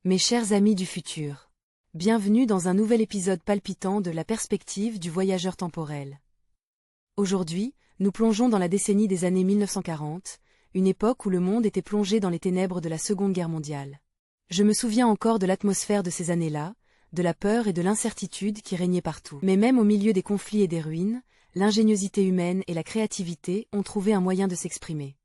Mes chers amis du futur, bienvenue dans un nouvel épisode palpitant de la perspective du voyageur temporel. Aujourd'hui, nous plongeons dans la décennie des années 1940, une époque où le monde était plongé dans les ténèbres de la Seconde Guerre mondiale. Je me souviens encore de l'atmosphère de ces années-là, de la peur et de l'incertitude qui régnaient partout. Mais même au milieu des conflits et des ruines, l'ingéniosité humaine et la créativité ont trouvé un moyen de s'exprimer.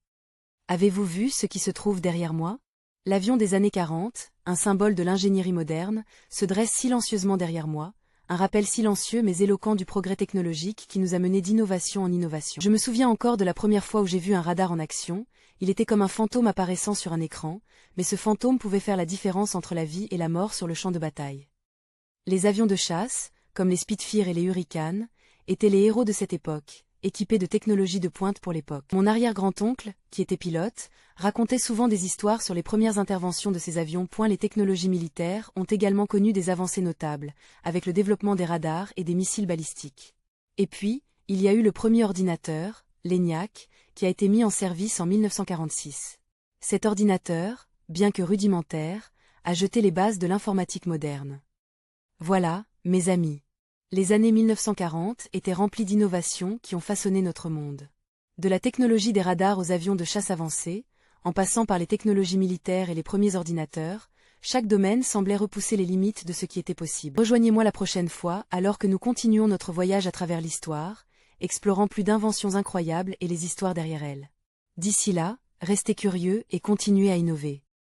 Avez-vous vu ce qui se trouve derrière moi ? L'avion des années 40, un symbole de l'ingénierie moderne, se dresse silencieusement derrière moi, un rappel silencieux mais éloquent du progrès technologique qui nous a menés d'innovation en innovation. Je me souviens encore de la première fois où j'ai vu un radar en action, il était comme un fantôme apparaissant sur un écran, mais ce fantôme pouvait faire la différence entre la vie et la mort sur le champ de bataille. Les avions de chasse, comme les Spitfire et les Hurricanes, étaient les héros de cette époque, équipés de technologies de pointe pour l'époque. Mon arrière-grand-oncle, qui était pilote, racontait souvent des histoires sur les premières interventions de ces avions. Les technologies militaires ont également connu des avancées notables, avec le développement des radars et des missiles balistiques. Et puis, il y a eu le premier ordinateur, l'ENIAC, qui a été mis en service en 1946. Cet ordinateur, bien que rudimentaire, a jeté les bases de l'informatique moderne. Voilà, mes amis. Les années 1940 étaient remplies d'innovations qui ont façonné notre monde. De la technologie des radars aux avions de chasse avancés, en passant par les technologies militaires et les premiers ordinateurs, chaque domaine semblait repousser les limites de ce qui était possible. Rejoignez-moi la prochaine fois alors que nous continuons notre voyage à travers l'histoire, explorant plus d'inventions incroyables et les histoires derrière elles. D'ici là, restez curieux et continuez à innover.